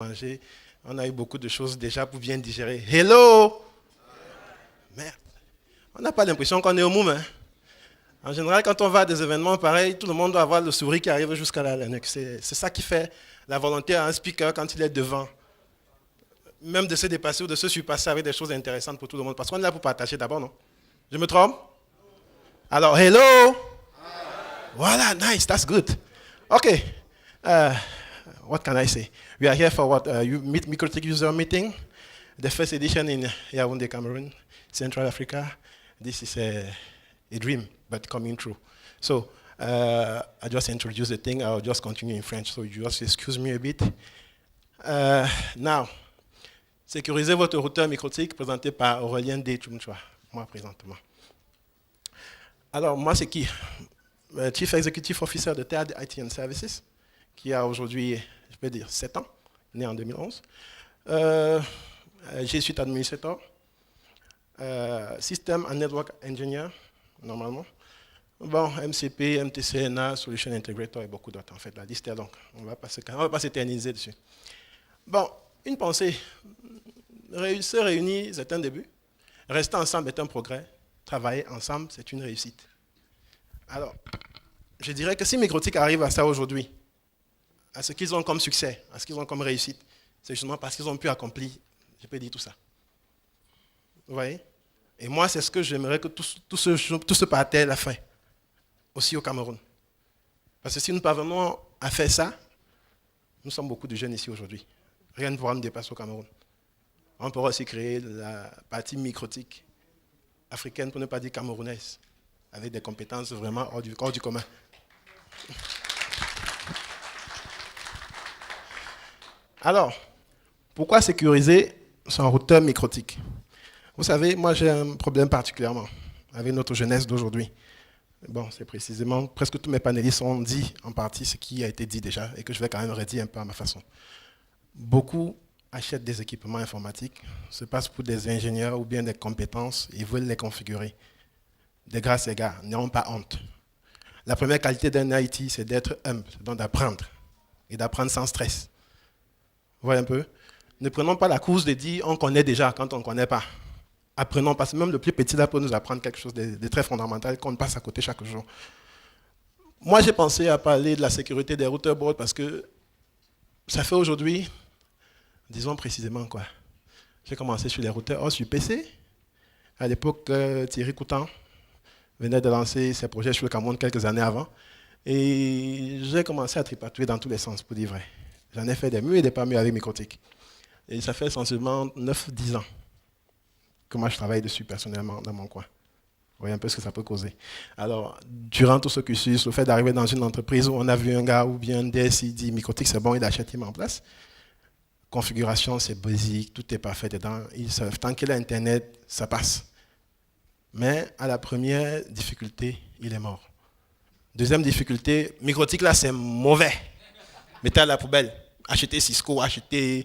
manger. On a eu beaucoup de choses déjà pour bien digérer. Hello! Merde. On n'a pas l'impression qu'on est au mouvement. En général, quand on va à des événements pareils, tout le monde doit avoir le sourire qui arrive jusqu'à la nuque. C'est ça qui fait la volonté à un speaker quand il est devant. Même de se dépasser ou de se surpasser avec des choses intéressantes pour tout le monde. Parce qu'on est là pour partager d'abord, non? Je me trompe? Alors, hello! Voilà, nice, that's good. Okay. What can I say? We are here for what? MikroTik user meeting, the first edition in Yaoundé, Cameroon, Central Africa. This is a dream, but coming true. So I just introduced the thing. I'll just continue in French, so you just excuse me a bit. Now, sécurisez votre routeur MikroTik présenté par Aurélien D. Chumchwa, moi présentement. Alors, moi, c'est qui? Chief Executive Officer de TEAD IT and Services, qui a aujourd'hui, je peux dire, 7 ans, né en 2011. J'ai suite administrateur, System and Network Engineer, normalement. Bon, MCP, MTCNA, Solution Integrator et beaucoup d'autres, en fait. La liste est longue. On ne va pas s'éterniser dessus. Bon, une pensée. Se réunir, c'est un début. Rester ensemble est un progrès. Travailler ensemble, c'est une réussite. Alors, je dirais que si MikroTik arrive à ça aujourd'hui, à ce qu'ils ont comme succès, à ce qu'ils ont comme réussite, c'est justement parce qu'ils ont pu accomplir, je peux dire tout ça. Vous voyez? Et moi, c'est ce que j'aimerais que tout ce parterre a fait, aussi au Cameroun. Parce que si nous parvenons à faire ça, nous sommes beaucoup de jeunes ici aujourd'hui. Rien ne pourra nous dépasser au Cameroun. On pourra aussi créer la partie MikroTik africaine, pour ne pas dire camerounaise, avec des compétences vraiment hors du commun. Alors, pourquoi sécuriser son routeur MikroTik? Vous savez, moi j'ai un problème particulièrement avec notre jeunesse d'aujourd'hui. Bon, c'est précisément, presque tous mes panélistes ont dit en partie ce qui a été dit déjà et que je vais quand même redire un peu à ma façon. Beaucoup achètent des équipements informatiques, se passent pour des ingénieurs ou bien des compétences et veulent les configurer. De grâce égard, n'ayons pas honte. La première qualité d'un IT, c'est d'être humble, donc d'apprendre et d'apprendre sans stress. Vous voyez un peu? Ne prenons pas la course de dire on connaît déjà quand on ne connaît pas. Apprenons, parce que même le plus petit là peut nous apprendre quelque chose de très fondamental qu'on passe à côté chaque jour. Moi, j'ai pensé à parler de la sécurité des routeurs board parce que ça fait aujourd'hui, disons précisément quoi. J'ai commencé sur les routeurs sur PC. À l'époque, Thierry Coutan venait de lancer ses projets sur le Cameroun quelques années avant. Et j'ai commencé à tripatouiller dans tous les sens, pour dire vrai. J'en ai fait des mieux et des pas mieux avec MikroTik. Et ça fait sensiblement 9-10 ans que moi je travaille dessus personnellement dans mon coin. Vous voyez un peu ce que ça peut causer. Alors, durant tout ce cursus, le fait d'arriver dans une entreprise où on a vu un gars ou bien un DSI dit MikroTik c'est bon, il achète, il met en place. Configuration, c'est basique, tout est parfait dedans. Tant qu'il a Internet, ça passe. Mais à la première difficulté, il est mort. Deuxième difficulté, MikroTik là c'est mauvais. Mettez à la poubelle. Achetez Cisco, achetez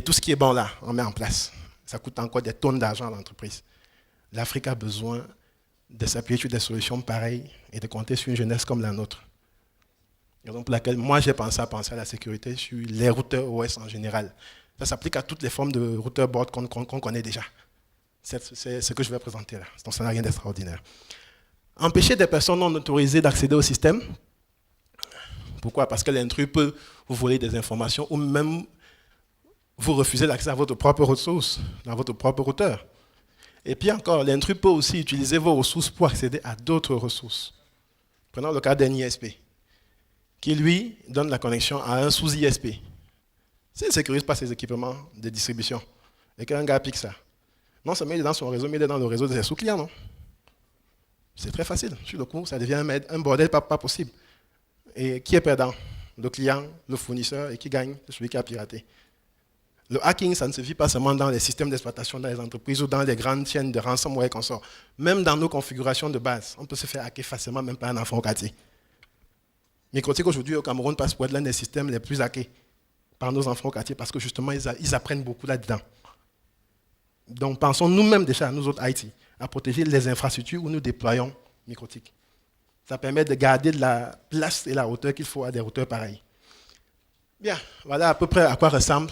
tout ce qui est bon là, on met en place. Ça coûte encore des tonnes d'argent à l'entreprise. L'Afrique a besoin de s'appuyer sur des solutions pareilles et de compter sur une jeunesse comme la nôtre. Et donc pour laquelle moi j'ai pensé à la sécurité sur les routeurs OS en général. Ça s'applique à toutes les formes de routeurs board qu'on connaît déjà. C'est ce que je vais présenter là. Donc ça n'a rien d'extraordinaire. Empêcher des personnes non autorisées d'accéder au système. Pourquoi? Parce que l'intrus peut vous voler des informations ou même vous refuser l'accès à votre propre ressource, dans votre propre routeur. Et puis encore, l'intrus peut aussi utiliser vos ressources pour accéder à d'autres ressources. Prenons le cas d'un ISP, qui lui donne la connexion à un sous-ISP. S'il ne sécurise pas ses équipements de distribution, et qu'un gars pique ça, non seulement il est dans son réseau, mais il est dans le réseau de ses sous-clients, non? C'est très facile. Sur le coup, ça devient un bordel pas possible. Et qui est perdant? Le client, le fournisseur, et qui gagne? Celui qui a piraté. Le hacking, ça ne se vit pas seulement dans les systèmes d'exploitation dans les entreprises ou dans les grandes chaînes de ransomware qu'on sort. Même dans nos configurations de base, on peut se faire hacker facilement, même pas un enfant au quartier. MikroTik aujourd'hui au Cameroun passe pour être l'un des systèmes les plus hackés par nos enfants au quartier parce que justement, ils apprennent beaucoup là-dedans. Donc pensons nous-mêmes déjà, nous autres IT, à protéger les infrastructures où nous déployons MikroTik. Ça permet de garder de la place et la hauteur qu'il faut à des routeurs pareils. Bien, voilà à peu près à quoi ressemble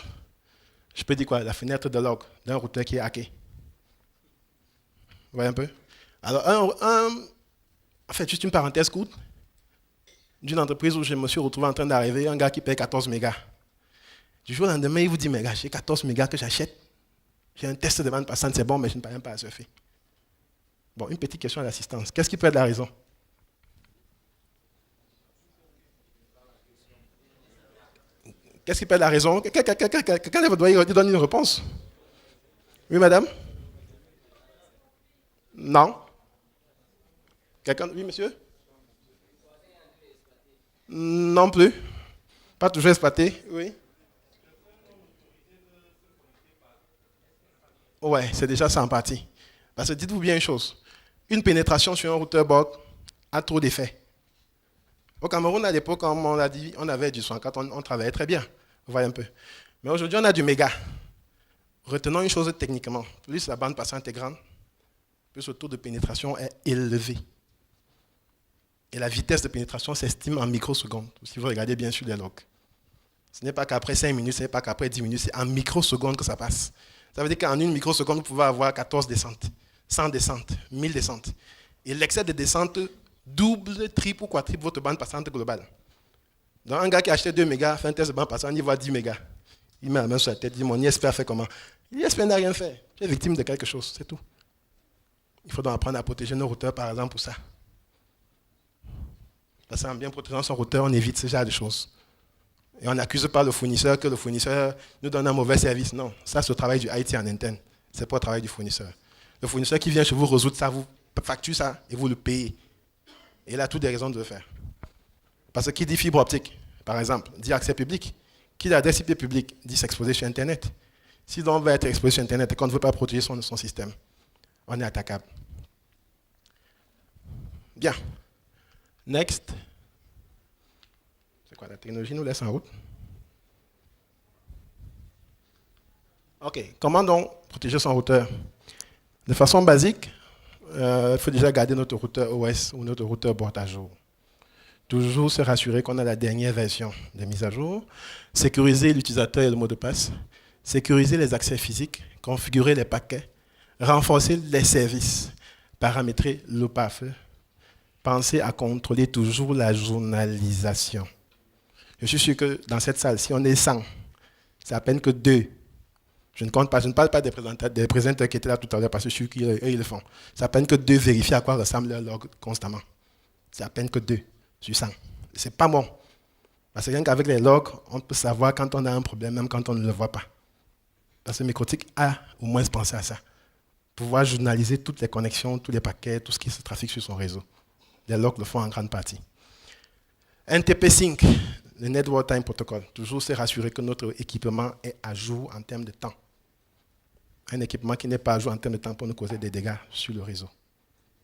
Je peux dire quoi? La fenêtre de log d'un routeur qui est hacké. Vous voyez un peu? Alors, en fait, juste une parenthèse courte, d'une entreprise où je me suis retrouvé en train d'arriver, un gars qui paye 14 mégas. Du jour au lendemain, il vous dit, mais gars, j'ai 14 mégas que j'achète. J'ai un test de bande passante, c'est bon, mais je ne parviens pas à surfer. Bon, une petite question à l'assistance. Qu'est-ce qui peut être la raison? Qu'est-ce qui peut être la raison? Quelqu'un lève le doigt, il donne une réponse. Oui, madame? Non. Quelqu'un? Oui, monsieur? Non plus. Pas toujours exploité. Oui. Ouais, c'est déjà ça en partie. Parce que dites-vous bien une chose. Une pénétration sur un routeur board a trop d'effets. Au Cameroun, à l'époque, comme on l'a dit, on avait du 104, on travaillait très bien. Vous voyez un peu. Mais aujourd'hui, on a du méga. Retenons une chose techniquement. Plus la bande passante est grande, plus le taux de pénétration est élevé. Et la vitesse de pénétration s'estime en microsecondes, si vous regardez bien sur les logs. Ce n'est pas qu'après 5 minutes, ce n'est pas qu'après 10 minutes, c'est en microsecondes que ça passe. Ça veut dire qu'en une microseconde, vous pouvez avoir 14 descentes, 100 descentes, 1000 descentes. Et l'excès de descente double, triple ou quadruple votre bande passante globale. Donc un gars qui a acheté 2 mégas, fait un test de bande passante, il voit 10 mégas. Il met la main sur la tête, il dit, mon ISP a fait comment? L'ISP n'a rien fait. Tu es victime de quelque chose, c'est tout. Il faut donc apprendre à protéger nos routeurs, par exemple, pour ça. Parce qu'en bien protégeant son routeur, on évite ce genre de choses. Et on n'accuse pas le fournisseur que le fournisseur nous donne un mauvais service. Non, ça c'est le travail du IT en interne. Ce n'est pas le travail du fournisseur. Le fournisseur qui vient chez vous résoudre ça, vous facture ça et vous le payez. Et il a toutes les raisons de le faire. Parce que qui dit fibre optique, par exemple, dit accès public. Qui dit adresse IP publique, dit s'exposer sur Internet. Si l'on veut être exposé sur Internet et qu'on ne veut pas protéger son système, on est attaquable. Bien. Next. C'est quoi, la technologie nous laisse en route? OK. Comment donc protéger son routeur? De façon basique, il faut déjà garder notre routeur OS ou notre routeur boîte à jour. Toujours se rassurer qu'on a la dernière version de mise à jour. Sécuriser l'utilisateur et le mot de passe. Sécuriser les accès physiques. Configurer les paquets. Renforcer les services. Paramétrer l'OPAF. Pensez à contrôler toujours la journalisation. Je suis sûr que dans cette salle, si on est 100, c'est à peine que 2. Je ne compte pas, je ne parle pas des présenteurs qui étaient là tout à l'heure parce que je suis sûr qu'eux, ils le font. C'est à peine que 2 vérifient à quoi ressemble leur log constamment. C'est à peine que 2 sur 100. C'est pas bon. Parce que rien qu'avec les logs, on peut savoir quand on a un problème, même quand on ne le voit pas. Parce que Microtik a au moins pensé à ça. Pouvoir journaliser toutes les connexions, tous les paquets, tout ce qui se trafique sur son réseau. Les logs le font en grande partie. NTP Sync, le Network Time Protocol. Toujours se rassurer que notre équipement est à jour en termes de temps. Un équipement qui n'est pas à jour en termes de temps peut nous causer des dégâts sur le réseau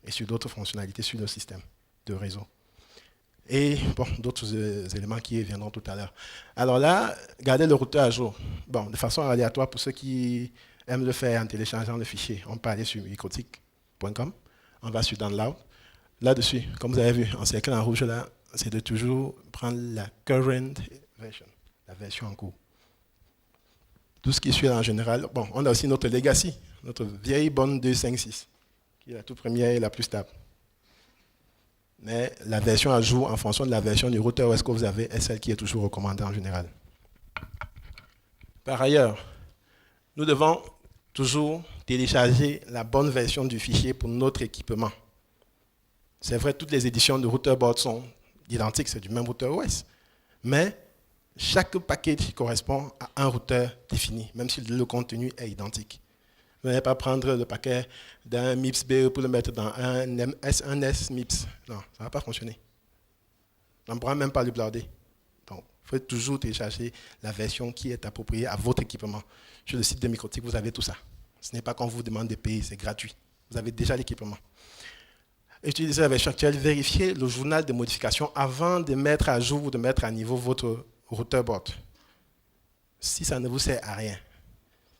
et sur d'autres fonctionnalités sur le système de réseau. Et bon, d'autres éléments qui viendront tout à l'heure. Alors là, gardez le routeur à jour. Bon, de façon aléatoire, pour ceux qui aiment le faire en téléchargeant le fichier, on peut aller sur microtik.com, on va sur Download. Là-dessus, comme vous avez vu, en cercle en rouge là, c'est de toujours prendre la current version, la version en cours. Tout ce qui suit en général. Bon, on a aussi notre legacy, notre vieille bonne 256, qui est la toute première et la plus stable. Mais la version à jour, en fonction de la version du routeur OS que vous avez, est celle qui est toujours recommandée en général. Par ailleurs, nous devons toujours télécharger la bonne version du fichier pour notre équipement. C'est vrai, toutes les éditions de routeur board sont identiques, c'est du même routeur OS. Mais chaque package correspond à un routeur défini, même si le contenu est identique. Vous n'allez pas prendre le paquet d'un MIPS BE pour le mettre dans un S MIPS. Non, ça ne va pas fonctionner. On ne pourra même pas le blader. Donc, il faut toujours télécharger la version qui est appropriée à votre équipement. Sur le site de Microtik, vous avez tout ça. Ce n'est pas qu'on vous demande de payer, c'est gratuit. Vous avez déjà l'équipement. Utilisez la version actuelle, vérifiez le journal de modification avant de mettre à jour ou de mettre à niveau votre routeur board. Si ça ne vous sert à rien,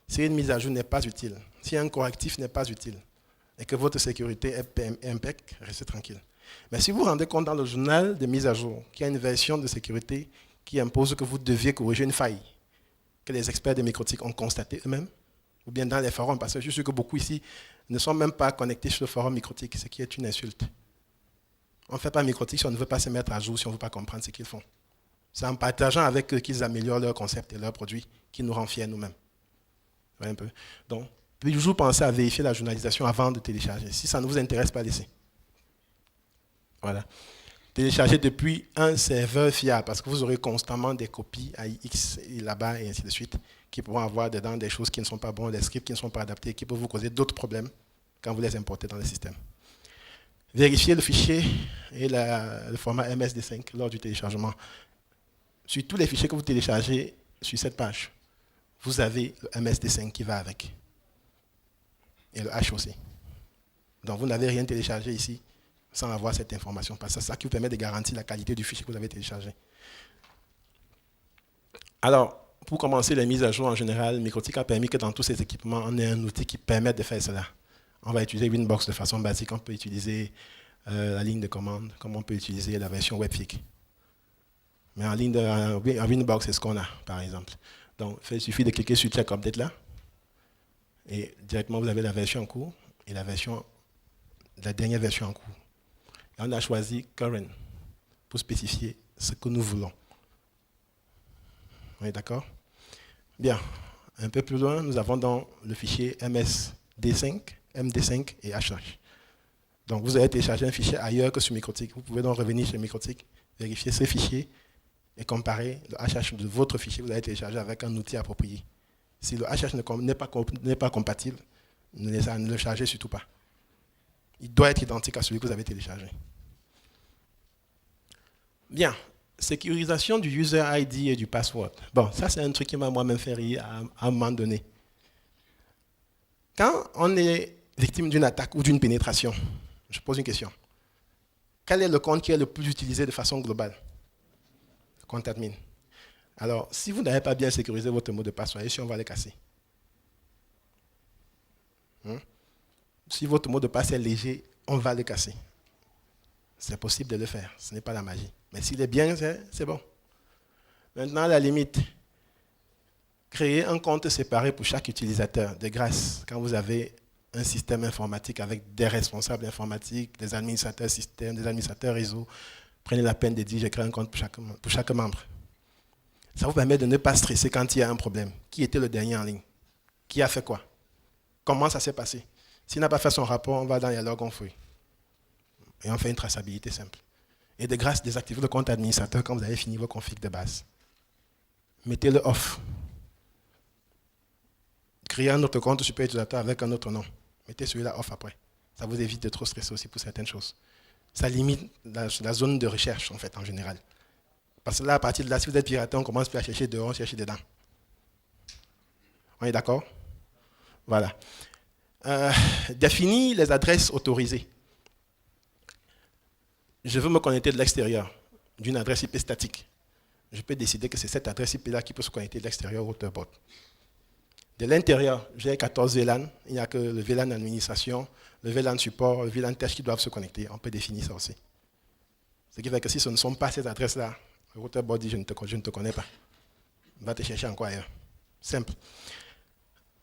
si une mise à jour n'est pas utile, si un correctif n'est pas utile, et que votre sécurité est impec, restez tranquille. Mais si vous vous rendez compte dans le journal de mise à jour qu'il y a une version de sécurité qui impose que vous deviez corriger une faille, que les experts des microtiques ont constaté eux-mêmes, ou bien dans les forums, parce que je suis sûr que beaucoup ici ne sont même pas connectés sur le forum microtique, ce qui est une insulte. On ne fait pas microtique si on ne veut pas se mettre à jour, si on ne veut pas comprendre ce qu'ils font. C'est en partageant avec eux qu'ils améliorent leurs concepts et leurs produits qui nous rend fiers nous-mêmes. Un peu. Donc, toujours penser à vérifier la journalisation avant de télécharger. Si ça ne vous intéresse pas, laissez. Voilà. Télécharger depuis un serveur fiable, parce que vous aurez constamment des copies AIX là-bas et ainsi de suite, qui pourront avoir dedans des choses qui ne sont pas bonnes, des scripts qui ne sont pas adaptés, qui peuvent vous causer d'autres problèmes quand vous les importez dans le système. Vérifiez le fichier et le format MSD5 lors du téléchargement. Sur tous les fichiers que vous téléchargez sur cette page, vous avez le MSD5 qui va avec. Et le H aussi. Donc vous n'avez rien téléchargé ici sans avoir cette information, parce que c'est ça qui vous permet de garantir la qualité du fichier que vous avez téléchargé. Alors, pour commencer les mises à jour en général, Microtik a permis que dans tous ces équipements, on ait un outil qui permet de faire cela. On va utiliser Winbox de façon basique, on peut utiliser la ligne de commande, comme on peut utiliser la version Webfig. Mais en Winbox, c'est ce qu'on a, par exemple. Donc, il suffit de cliquer sur Check Update là, et directement vous avez la version en cours et la dernière version en cours. Et on a choisi Current pour spécifier ce que nous voulons. Oui, d'accord? Bien. Un peu plus loin, nous avons dans le fichier MSD5, MD5 et HH. Donc, vous allez télécharger un fichier ailleurs que sur Microtik. Vous pouvez donc revenir chez Microtik, vérifier ce fichier et comparer le HH de votre fichier que vous allez télécharger avec un outil approprié. Si le HH n'est pas compatible, ne le chargez surtout pas. Il doit être identique à celui que vous avez téléchargé. Bien. Sécurisation du user ID et du password. Bon, ça c'est un truc qui m'a moi-même fait rire à un moment donné. Quand on est victime d'une attaque ou d'une pénétration, je pose une question. Quel est le compte qui est le plus utilisé de façon globale? Le compte admin. Alors, si vous n'avez pas bien sécurisé votre mot de passe, soyez sûr, on va le casser. Si votre mot de passe est léger, on va le casser. C'est possible de le faire, ce n'est pas la magie. Mais s'il est bien, c'est bon. Maintenant, à la limite, créer un compte séparé pour chaque utilisateur, de grâce, quand vous avez un système informatique avec des responsables informatiques, des administrateurs système, des administrateurs réseau, prenez la peine de dire, je crée un compte pour chaque membre. Ça vous permet de ne pas stresser quand il y a un problème. Qui était le dernier en ligne? Qui a fait quoi? Comment ça s'est passé? S'il n'a pas fait son rapport, on va dans les logs, on fouille. Et on fait une traçabilité simple. Et de grâce, désactivez le compte administrateur quand vous avez fini vos configs de base. Mettez-le off. Créez un autre compte super utilisateur avec un autre nom. Mettez celui-là off après. Ça vous évite de trop stresser aussi pour certaines choses. Ça limite la zone de recherche, en fait, en général. Parce que là, à partir de là, si vous êtes piraté, on commence plus à chercher dehors, chercher dedans. On est d'accord? Voilà. Définir les adresses autorisées. Je veux me connecter de l'extérieur, d'une adresse IP statique. Je peux décider que c'est cette adresse IP-là qui peut se connecter de l'extérieur au routeur board. De l'intérieur, j'ai 14 VLAN. Il n'y a que le VLAN administration, le VLAN support, le VLAN test qui doivent se connecter. On peut définir ça aussi. Ce qui fait que si ce ne sont pas ces adresses-là, le routeur board dit je ne te connais pas. On va te chercher encore ailleurs. Simple.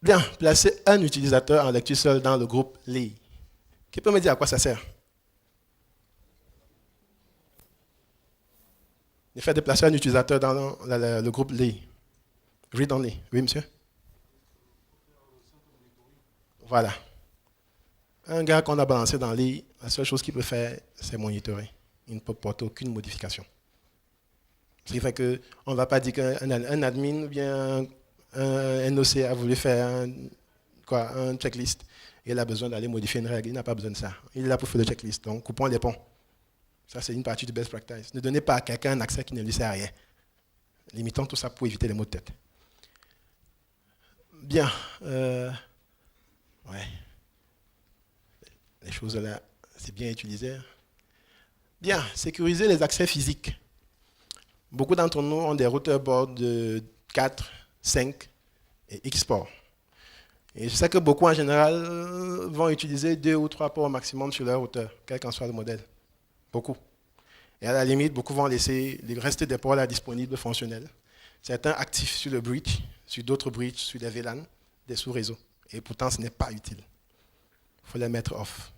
Bien, placer un utilisateur en lecture seule dans le groupe LEI. Qui peut me dire à quoi ça sert? Le fait de placer un utilisateur dans le groupe LEI. Read only. Oui, monsieur? Voilà. Un gars qu'on a balancé dans LEI, la seule chose qu'il peut faire, c'est monitorer. Il ne peut porter aucune modification. Ce qui fait qu'on ne va pas dire qu'un admin ou bien un NOC a voulu faire un checklist et il a besoin d'aller modifier une règle. Il n'a pas besoin de ça. Il est là pour faire le checklist. Donc, coupons les ponts. Ça, c'est une partie du best practice. Ne donnez pas à quelqu'un un accès qui ne lui sert à rien. Limitons tout ça pour éviter les maux de tête. Bien. Ouais. Les choses là, c'est bien utilisé. Bien. Sécuriser les accès physiques. Beaucoup d'entre nous ont des routeurs board de 4, 5 et X ports. Et je sais que beaucoup en général vont utiliser 2 ou 3 ports au maximum sur leur routeur, quel qu'en soit le modèle. Beaucoup. Et à la limite, beaucoup vont laisser le reste des ports là disponibles, fonctionnels. Certains actifs sur le bridge, sur d'autres bridges, sur des VLAN, des sous-réseaux. Et pourtant, ce n'est pas utile. Il faut les mettre off.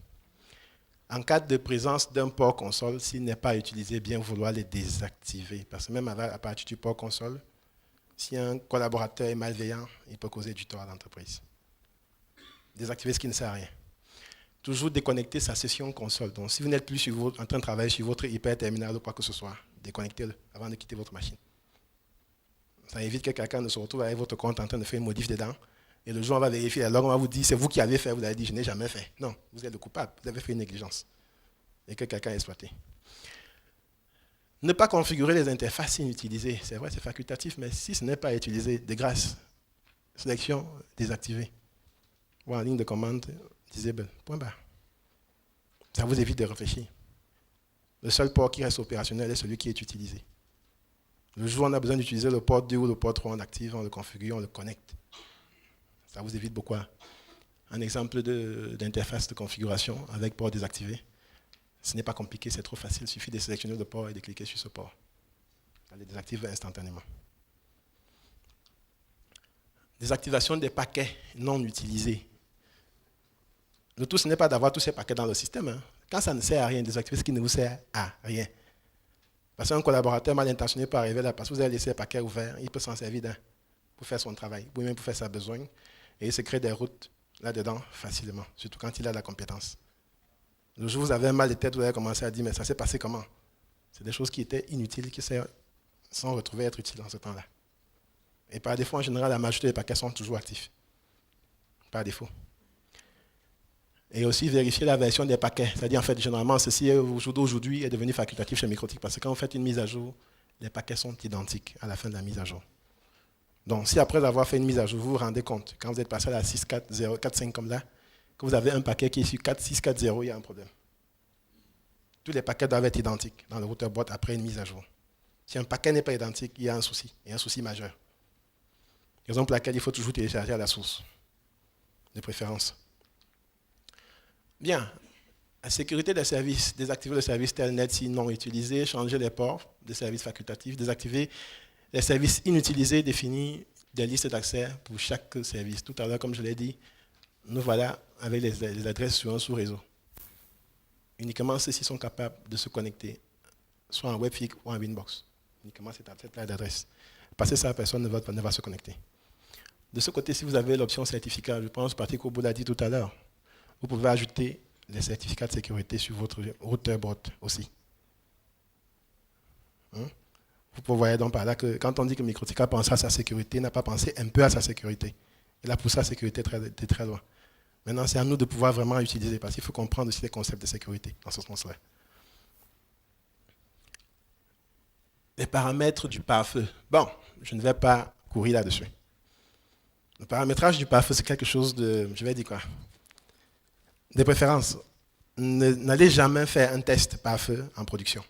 En cas de présence d'un port console, s'il n'est pas utilisé, bien vouloir les désactiver. Parce que même à partir du port console, si un collaborateur est malveillant, il peut causer du tort à l'entreprise. Désactiver ce qui ne sert à rien. Toujours déconnecter sa session console. Donc, si vous n'êtes plus en train de travailler sur votre hyper-terminal ou quoi que ce soit, déconnectez-le avant de quitter votre machine. Ça évite que quelqu'un ne se retrouve avec votre compte en train de faire une modif dedans. Et le jour, on va vérifier la log, on va vous dire, c'est vous qui avez fait. Vous avez dit, je n'ai jamais fait. Non, vous êtes le coupable. Vous avez fait une négligence. Et que quelqu'un a exploité. Ne pas configurer les interfaces inutilisées. C'est vrai, c'est facultatif, mais si ce n'est pas utilisé, de grâce, sélection désactivée. Ou en ligne de commande, disable. Point barre. Ça vous évite de réfléchir. Le seul port qui reste opérationnel est celui qui est utilisé. Le jour où on a besoin d'utiliser le port 2 ou le port 3, on active, on le configure, on le connecte. Ça vous évite beaucoup. Un exemple d'interface de configuration avec port désactivé. Ce n'est pas compliqué, c'est trop facile. Il suffit de sélectionner le port et de cliquer sur ce port. Ça le désactive instantanément. Désactivation des paquets non utilisés. Le tout, ce n'est pas d'avoir tous ces paquets dans le système. Hein. Quand ça ne sert à rien, désactiver ce qui ne vous sert à rien. Parce qu'un collaborateur mal intentionné peut arriver là, parce que vous avez laissé le paquet ouvert, il peut s'en servir d'un pour faire son travail, ou même pour faire sa besogne, et il se crée des routes là-dedans facilement, surtout quand il a la compétence. Le jour où vous avez un mal de tête, vous allez commencer à dire, mais ça s'est passé comment? C'est des choses qui étaient inutiles, qui sont retrouvées être utiles dans ce temps-là. Et par défaut, en général, la majorité des paquets sont toujours actifs. Par défaut. Et aussi vérifier la version des paquets. C'est-à-dire, en fait, généralement, ceci aujourd'hui est devenu facultatif chez Microtik parce que quand vous faites une mise à jour, les paquets sont identiques à la fin de la mise à jour. Donc, si après avoir fait une mise à jour, vous vous rendez compte, quand vous êtes passé à la 6.4.0.4.5 comme là, que vous avez un paquet qui est sur 4.6.4.0, il y a un problème. Tous les paquets doivent être identiques dans le routeur boîte après une mise à jour. Si un paquet n'est pas identique, il y a un souci, et un souci majeur. Raison pour laquelle il faut toujours télécharger à la source, de préférence. Bien, la sécurité des services, désactiver le service telnet si non utilisé, changer les ports des services facultatifs, désactiver les services inutilisés, définir des listes d'accès pour chaque service. Tout à l'heure, comme je l'ai dit, nous voilà avec les adresses sur un sous-réseau. Uniquement ceux-ci sont capables de se connecter, soit en Webfig ou en Winbox. Uniquement cette plaque d'adresse. Passer ça, personne ne va se connecter. De ce côté, si vous avez l'option certificat, je pense Patrick Obo l'a dit tout à l'heure, vous pouvez ajouter les certificats de sécurité sur votre routeur bot aussi. Vous voyez donc par là que quand on dit que Microtik a pensé à sa sécurité, il n'a pas pensé un peu à sa sécurité. Il a poussé sa sécurité de très loin. Maintenant, c'est à nous de pouvoir vraiment utiliser, parce qu'il faut comprendre aussi les concepts de sécurité dans ce sens-là. Les paramètres du pare-feu. Bon, je ne vais pas courir là-dessus. Le paramétrage du pare-feu, c'est quelque chose de, je vais dire quoi, de préférence. N'allez jamais faire un test pare-feu en production.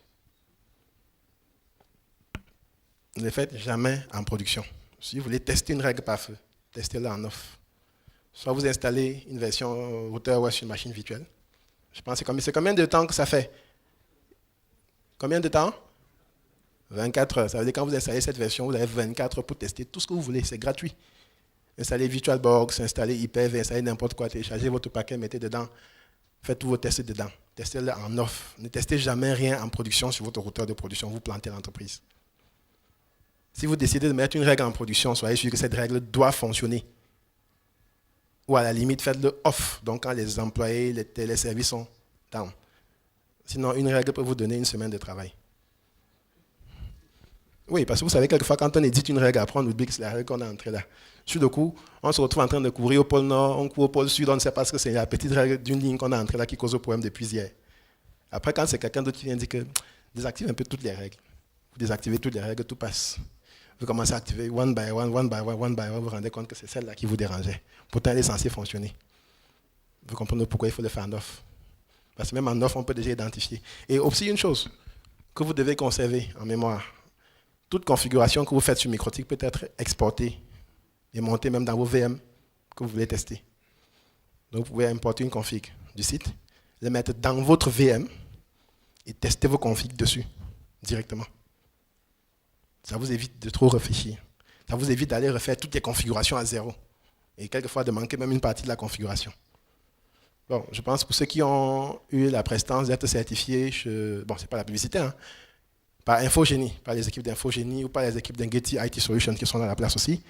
Ne le faites jamais en production. Si vous voulez tester une règle pare-feu, testez-la en off. Soit vous installez une version routeur OS sur une machine virtuelle. Je pense que c'est combien de temps que ça fait? Combien de temps? 24 heures. Ça veut dire que quand vous installez cette version, vous avez 24 heures pour tester tout ce que vous voulez. C'est gratuit. Installez VirtualBox, installez Hyper-V, installez n'importe quoi, téléchargez votre paquet, mettez dedans. Faites tous vos tests dedans. Testez-le en off. Ne testez jamais rien en production sur votre routeur de production. Vous plantez l'entreprise. Si vous décidez de mettre une règle en production, soyez sûr que cette règle doit fonctionner. Ou à la limite, faites-le off. Donc quand les employés, les services sont down. Sinon, une règle peut vous donner une semaine de travail. Oui, parce que vous savez, quelquefois, quand on édite une règle, après on oublie que c'est la règle qu'on a entrée là. Sur le coup, on se retrouve en train de courir au pôle Nord, on court au pôle Sud, on ne sait pas ce que c'est la petite règle d'une ligne qu'on a entrée là qui cause le problème depuis hier. Après, quand c'est quelqu'un d'autre qui vient dire que désactive un peu toutes les règles. Vous désactivez toutes les règles, tout passe. Vous commencez à activer one by one, vous vous rendez compte que c'est celle-là qui vous dérangeait. Pourtant, elle est censée fonctionner. Vous comprenez pourquoi il faut le faire en off. Parce que même en off, on peut déjà identifier. Et aussi une chose que vous devez conserver en mémoire. Toute configuration que vous faites sur Microtik peut être exportée et montée même dans vos VM que vous voulez tester. Donc, vous pouvez importer une config du site, le mettre dans votre VM et tester vos configs dessus directement. Ça vous évite de trop réfléchir. Ça vous évite d'aller refaire toutes les configurations à zéro. Et quelquefois de manquer même une partie de la configuration. Bon, je pense que pour ceux qui ont eu la prestance d'être certifiés, bon, ce n'est pas la publicité, hein, par Infogénie, par les équipes d'Infogénie ou par les équipes d'Engeti IT Solutions qui sont dans la place aussi,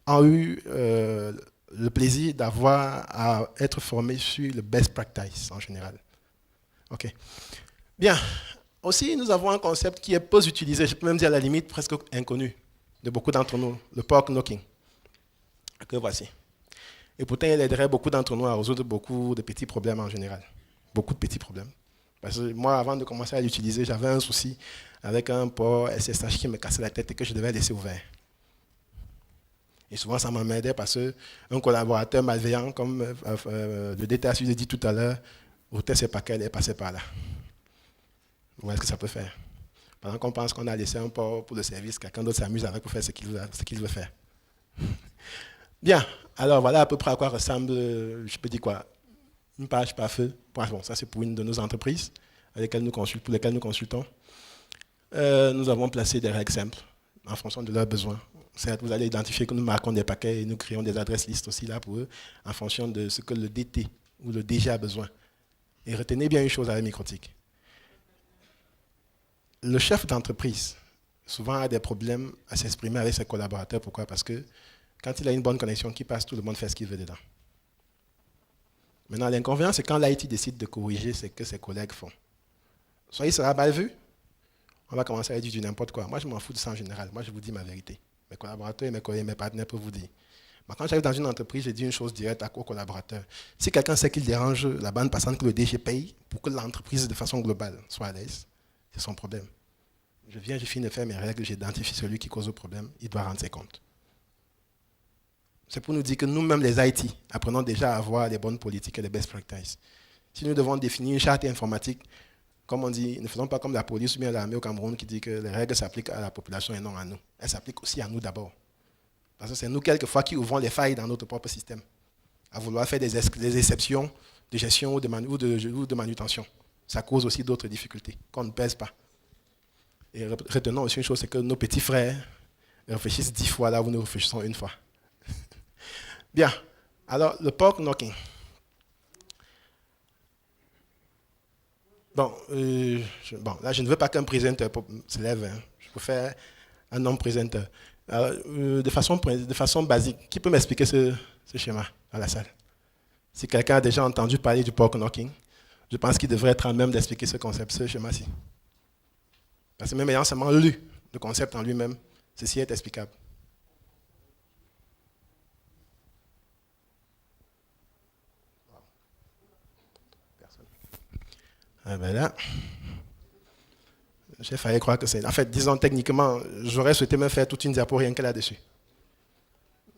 ont eu le plaisir d'avoir à être formés sur le best practice en général. OK. Bien. Aussi, nous avons un concept qui est peu utilisé, je peux même dire à la limite presque inconnu de beaucoup d'entre nous, le pork knocking, que voici. Et pourtant, il aiderait beaucoup d'entre nous à résoudre beaucoup de petits problèmes en général. Beaucoup de petits problèmes. Parce que moi, avant de commencer à l'utiliser, j'avais un souci avec un port SSH qui me cassait la tête et que je devais laisser ouvert. Et souvent, ça m'emmerdait parce qu'un collaborateur malveillant, comme le DTA je l'ai dit tout à l'heure, ouvrait ses paquets et passait par là. Vous voyez ce que ça peut faire. Pendant qu'on pense qu'on a laissé un port pour le service, quelqu'un d'autre s'amuse avec pour faire ce qu'il veut faire. Bien, alors voilà à peu près à quoi ressemble, je peux dire quoi, une page par feu. Bon, ça c'est pour une de nos entreprises pour lesquelles nous consultons. Nous avons placé des règles simples en fonction de leurs besoins. Certes, vous allez identifier que nous marquons des paquets et nous créons des adresses listes aussi là pour eux en fonction de ce que le DT ou le DG a besoin. Et retenez bien une chose avec Microtik. Le chef d'entreprise, souvent, a des problèmes à s'exprimer avec ses collaborateurs. Pourquoi? Parce que quand il a une bonne connexion qui passe, tout le monde fait ce qu'il veut dedans. Maintenant, l'inconvénient, c'est quand l'IT décide de corriger ce que ses collègues font. Soit il sera mal vu, on va commencer à dire du n'importe quoi. Moi, je m'en fous de ça en général. Moi, je vous dis ma vérité. Mes collaborateurs, mes collègues, mes partenaires peuvent vous dire. Mais quand j'arrive dans une entreprise, je dis une chose directe aux collaborateurs. Si quelqu'un sait qu'il dérange la bande passante que le DG paye pour que l'entreprise, de façon globale, soit à l'aise, c'est son problème. Je viens, je finis de faire mes règles, j'identifie celui qui cause le problème, il doit rendre ses comptes. C'est pour nous dire que nous-mêmes, les IT, apprenons déjà à avoir les bonnes politiques et les best practices. Si nous devons définir une charte informatique, comme on dit, ne faisons pas comme la police ou bien l'armée au Cameroun qui dit que les règles s'appliquent à la population et non à nous. Elles s'appliquent aussi à nous d'abord. Parce que c'est nous, quelquefois, qui ouvrons les failles dans notre propre système, à vouloir faire des exceptions de gestion ou de manutention. Ça cause aussi d'autres difficultés qu'on ne pèse pas. Et retenons aussi une chose, c'est que nos petits frères réfléchissent 10 fois là où nous réfléchissons une fois. Bien. Alors, le pork knocking. Bon, là, je ne veux pas qu'un présenteur se lève. Hein. Je préfère un homme présenteur. Alors, de façon basique, qui peut m'expliquer ce schéma dans la salle? Si quelqu'un a déjà entendu parler du pork knocking, je pense qu'il devrait être en même d'expliquer ce concept, ce schéma-ci. Parce que même ayant seulement lu le concept en lui-même, ceci est explicable. Personne. Ah ben là, j'ai failli croire que c'est... En fait, disons techniquement, j'aurais souhaité me faire toute une diapo rien que là-dessus.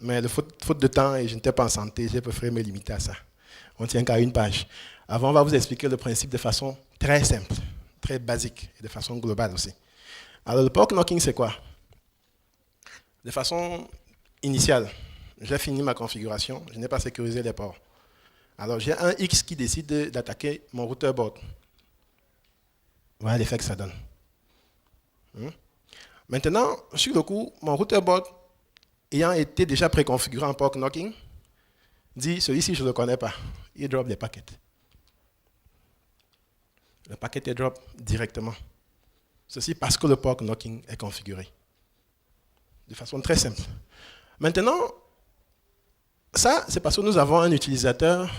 Mais faute de temps et je n'étais pas en santé, j'ai préféré me limiter à ça. On ne tient qu'à une page. Avant, on va vous expliquer le principe de façon très simple, très basique et de façon globale aussi. Alors, le pork knocking, c'est quoi? De façon initiale, j'ai fini ma configuration, je n'ai pas sécurisé les ports. Alors, j'ai un X qui décide d'attaquer mon routeur board. Voilà l'effet que ça donne. Maintenant, sur le coup, mon routeur board, ayant été déjà préconfiguré en pork knocking, dit, celui-ci, je ne le connais pas. Il drop les paquets. Le paquet est drop directement. Ceci parce que le pork knocking est configuré. De façon très simple. Maintenant, ça, c'est parce que nous avons un utilisateur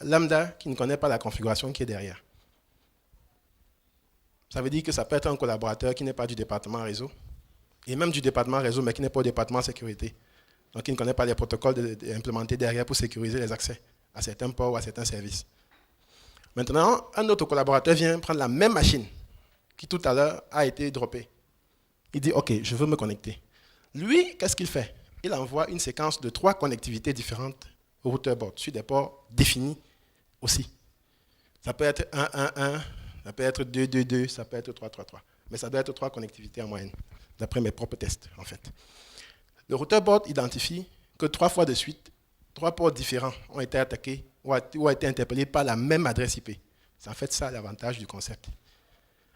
lambda qui ne connaît pas la configuration qui est derrière. Ça veut dire que ça peut être un collaborateur qui n'est pas du département réseau, et même du département réseau, mais qui n'est pas au département sécurité. Donc, il ne connaît pas les protocoles implémentés derrière pour sécuriser les accès à certains ports ou à certains services. Maintenant, un autre collaborateur vient prendre la même machine qui tout à l'heure a été droppée. Il dit, OK, je veux me connecter. Lui, qu'est-ce qu'il fait? Il envoie une séquence de 3 connectivités différentes au routeur board, sur des ports définis aussi. Ça peut être 1-1-1, ça peut être 2-2-2, ça peut être 3-3-3. Mais ça doit être 3 connectivités en moyenne, d'après mes propres tests, en fait. Le routeur board identifie que 3 fois de suite, 3 ports différents ont été attaqués ou ont été interpellés par la même adresse IP. C'est en fait ça l'avantage du concept.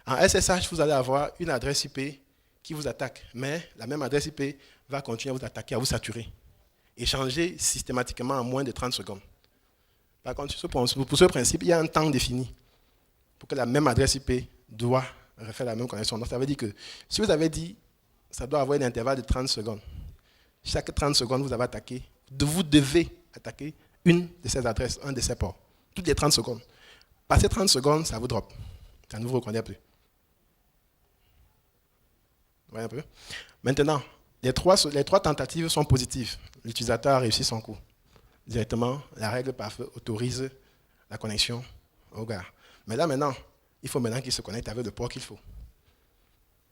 En SSH, vous allez avoir une adresse IP qui vous attaque, mais la même adresse IP va continuer à vous attaquer, à vous saturer et changer systématiquement en moins de 30 secondes. Par contre, pour ce principe, il y a un temps défini pour que la même adresse IP doit refaire la même connexion. Donc ça veut dire que si vous avez dit ça doit avoir un intervalle de 30 secondes, chaque 30 secondes, vous devez attaquer une de ces adresses, un de ces ports, toutes les 30 secondes. Passé 30 secondes, ça vous drop. Ça ne vous reconnaît plus. Vous voyez un peu? Maintenant, les trois tentatives sont positives. L'utilisateur a réussi son coup. Directement, la règle parfaite autorise la connexion au gars. Mais là, maintenant, il faut maintenant qu'il se connecte avec le port qu'il faut.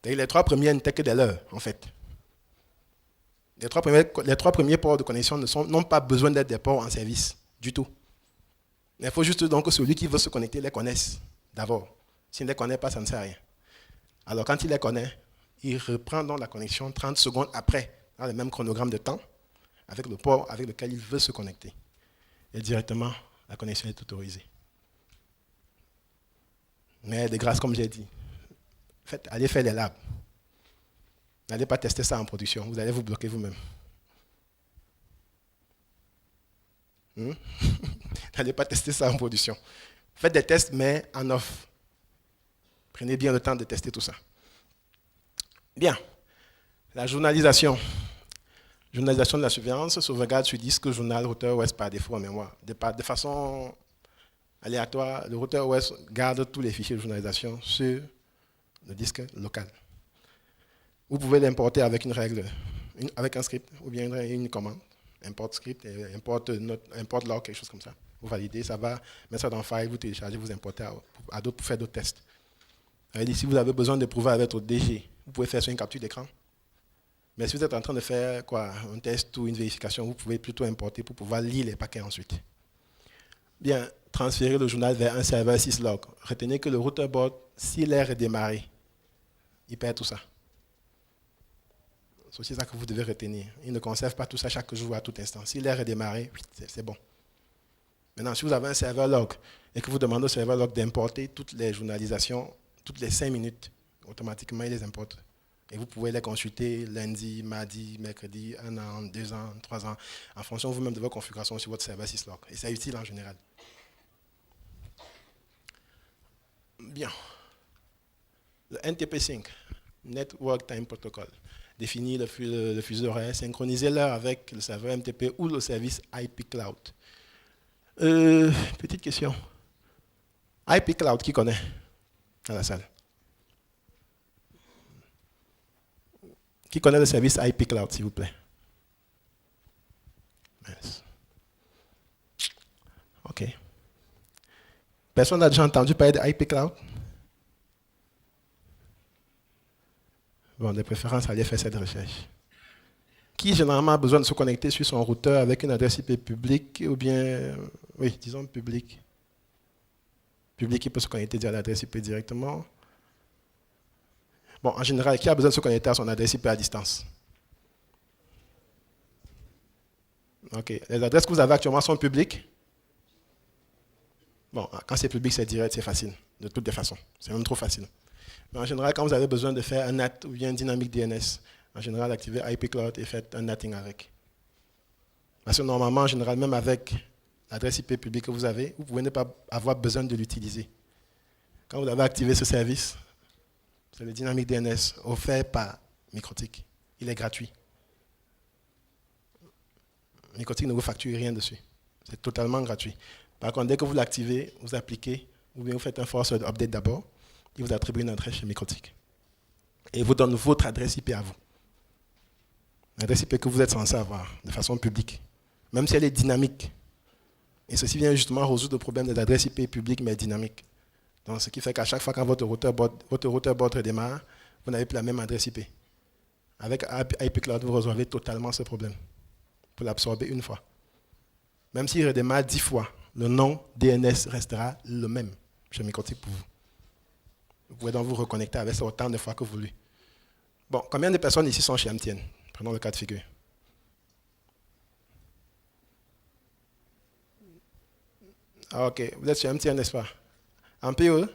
Les trois premiers n'étaient que des leurs, en fait. Les trois premiers ports de connexion n'ont pas besoin d'être des ports en service, du tout. Il faut juste donc que celui qui veut se connecter les connaisse d'abord. S'il ne les connaît pas, ça ne sert à rien. Alors quand il les connaît, il reprend donc la connexion 30 secondes après, dans le même chronogramme de temps, avec le port avec lequel il veut se connecter. Et directement, la connexion est autorisée. Mais de grâce, comme j'ai dit, allez faire les labs. N'allez pas tester ça en production, vous allez vous bloquer vous-même. N'allez pas tester ça en production. Faites des tests, mais en off. Prenez bien le temps de tester tout ça. Bien. La journalisation. Journalisation de la surveillance, sauvegarde sur disque, journal, routeur OS par défaut en mémoire. De façon aléatoire, le routeur OS garde tous les fichiers de journalisation sur le disque local. Vous pouvez l'importer avec une règle, avec un script ou bien une commande. Import script, import log, quelque chose comme ça. Vous validez, ça va mettre ça dans le file, vous téléchargez, vous importez à d'autres pour faire d'autres tests. Si vous avez besoin de prouver avec votre DG, vous pouvez faire sur une capture d'écran. Mais si vous êtes en train de faire un test ou une vérification, vous pouvez plutôt importer pour pouvoir lire les paquets ensuite. Bien, transférer le journal vers un serveur syslog. Retenez que le router board, s'il est redémarré, il perd tout ça. C'est aussi ça que vous devez retenir. Il ne conserve pas tout ça chaque jour à tout instant. S'il est redémarré, c'est bon. Maintenant, si vous avez un serveur log et que vous demandez au serveur log d'importer toutes les journalisations, toutes les 5 minutes, automatiquement, il les importe. Et vous pouvez les consulter lundi, mardi, mercredi, 1 an, 2 ans, 3 ans, en fonction vous-même de votre configuration sur votre serveur syslog. Et c'est utile en général. Bien. Le NTP-Sync, Network Time Protocol, définit le fuseau horaire, synchronisez l'heure avec le serveur MTP ou le service IP Cloud. Petite question. IP Cloud, qui connaît dans la salle? Qui connaît le service IP Cloud, s'il vous plaît? Yes. OK. Personne n'a déjà entendu parler de IP Cloud? Bon, de préférence, allez faire cette recherche. Qui généralement a besoin de se connecter sur son routeur avec une adresse IP publique ou bien, oui, disons publique. Public qui peut se connecter à l'adresse IP directement. Bon, en général, qui a besoin de se connecter à son adresse IP à distance? OK. Les adresses que vous avez actuellement sont publiques? Bon, quand c'est public, c'est direct, c'est facile, de toutes les façons. C'est même trop facile. Mais en général, quand vous avez besoin de faire un NAT ou bien un dynamique DNS, en général, activez IP Cloud et faites un NATing avec. Parce que normalement, en général, même avec l'adresse IP publique que vous avez, vous pouvez ne pas avoir besoin de l'utiliser. Quand vous avez activé ce service, c'est le dynamique DNS offert par Microtik. Il est gratuit. Microtik ne vous facture rien dessus. C'est totalement gratuit. Par contre, dès que vous l'activez, vous appliquez, ou bien vous faites un force update d'abord, il vous attribue une adresse chez Microtik. Et il vous donne votre adresse IP à vous. L'adresse IP que vous êtes censé avoir de façon publique, même si elle est dynamique. Et ceci vient justement résoudre le problème de l'adresse IP publique mais dynamique. Donc, ce qui fait qu'à chaque fois quand votre routeur board redémarre, vous n'avez plus la même adresse IP. Avec IP Cloud, vous résolvez totalement ce problème. Pour l'absorber une fois. Même s'il redémarre 10 fois, le nom DNS restera le même chez Microtik pour vous. Vous pouvez donc vous reconnecter avec ça autant de fois que vous voulez. Bon, combien de personnes ici sont chez MTN? Prenons le cas de figure. Ah, ok, vous êtes chez MTN, n'est-ce pas? En PE?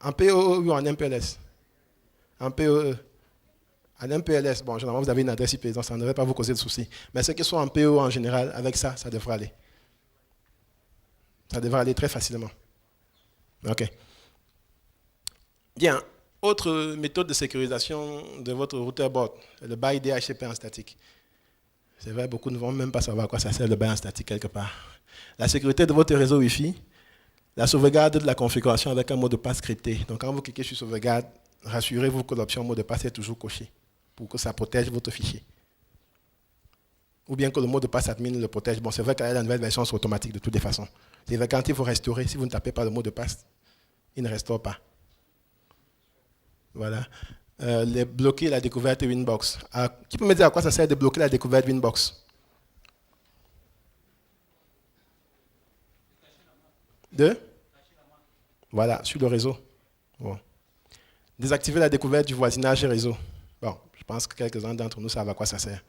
En PE ou en MPLS? en PE, en MPLS, bon, généralement, vous avez une adresse IP, donc ça ne devrait pas vous causer de soucis. Mais ceux qui sont en PE en général, avec ça, ça devrait aller. Ça devrait aller très facilement. OK. Bien. Autre méthode de sécurisation de votre routeur board, le bail DHCP en statique. C'est vrai, beaucoup ne vont même pas savoir à quoi ça sert le bail en statique quelque part. La sécurité de votre réseau Wi-Fi, la sauvegarde de la configuration avec un mot de passe crypté. Donc quand vous cliquez sur sauvegarde, rassurez-vous que l'option mot de passe est toujours cochée pour que ça protège votre fichier. Ou bien que le mot de passe admin le protège. Bon, c'est vrai qu'à la nouvelle version, c'est automatique de toutes les façons. C'est vrai quand il faut restaurer, si vous ne tapez pas le mot de passe, il ne restaure pas. Voilà. Bloquer la découverte Winbox. Qui peut me dire à quoi ça sert de bloquer la découverte Winbox? Voilà, sur le réseau. Bon. Désactiver la découverte du voisinage réseau. Bon, je pense que quelques-uns d'entre nous savent à quoi ça sert.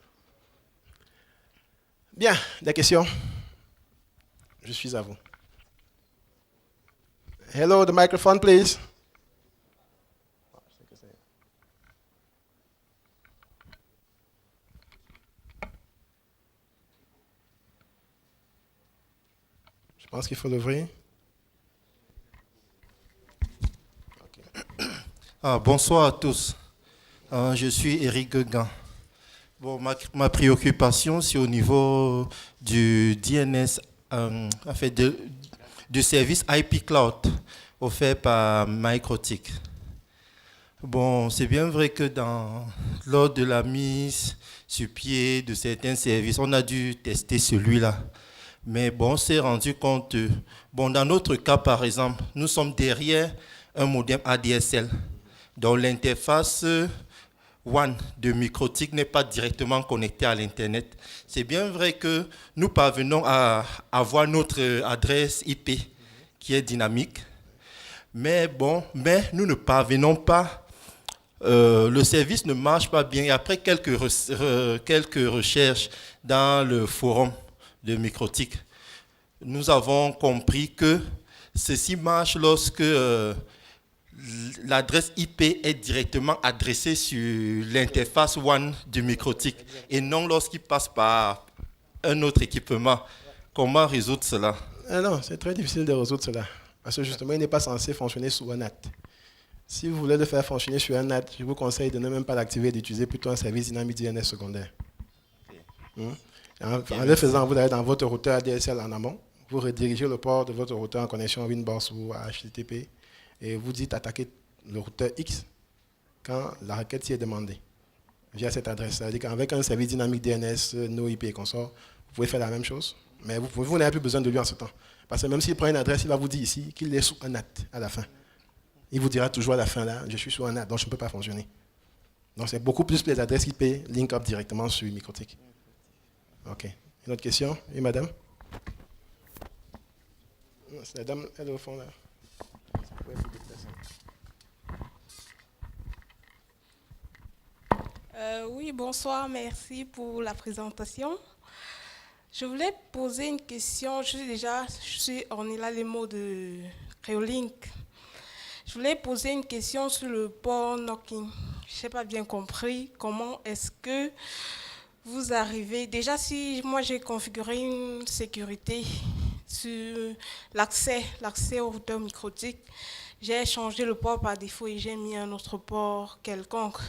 Bien, des questions? Je suis à vous. Hello, the microphone, please. Je pense qu'il faut l'ouvrir. Bonsoir à tous. Je suis Éric Guegan. Bon, ma préoccupation, c'est au niveau du DNS, du service IP Cloud offert par Microtik. Bon, c'est bien vrai que lors de la mise sur pied de certains services, on a dû tester celui-là. Mais bon, on s'est rendu compte, bon, dans notre cas, par exemple, nous sommes derrière un modem ADSL. Donc l'interface WAN de Microtik n'est pas directement connectée à l'Internet. C'est bien vrai que nous parvenons à avoir notre adresse IP qui est dynamique, mais nous ne parvenons pas, le service ne marche pas bien. Et après quelques recherches dans le forum de Microtik, nous avons compris que ceci marche lorsque l'adresse IP est directement adressée sur l'interface WAN du Microtik et non lorsqu'il passe par un autre équipement. Comment résoudre cela? Non, c'est très difficile de résoudre cela. Parce que justement, il n'est pas censé fonctionner sous un NAT. Si vous voulez le faire fonctionner sur un NAT, je vous conseille de ne même pas l'activer et d'utiliser plutôt un service dynamique DNS secondaire. En le faisant, vous allez dans votre routeur ADSL en amont, vous redirigez le port de votre routeur en connexion Winbox ou HTTP et vous dites attaquer le routeur X quand la requête s'y est demandée via cette adresse. C'est-à-dire qu'avec un service dynamique DNS, NoIP et consorts, vous pouvez faire la même chose, mais vous n'avez plus besoin de lui en ce temps. Parce que même s'il prend une adresse, il va vous dire ici qu'il est sous un NAT à la fin. Il vous dira toujours à la fin, là, je suis sous un NAT, donc je ne peux pas fonctionner. Donc c'est beaucoup plus les adresses IP link up directement sur Microtik. OK. Une autre question? Oui, madame? C'est la dame, elle est au fond, là. Oui, bonsoir, merci pour la présentation. Je voulais poser une question. On est là les mots de Creolink. Je voulais poser une question sur le port knocking. Je n'ai pas bien compris comment est-ce que vous arrivez. Déjà, si moi j'ai configuré une sécurité sur l'accès au routeur Microtik, j'ai changé le port par défaut et j'ai mis un autre port quelconque.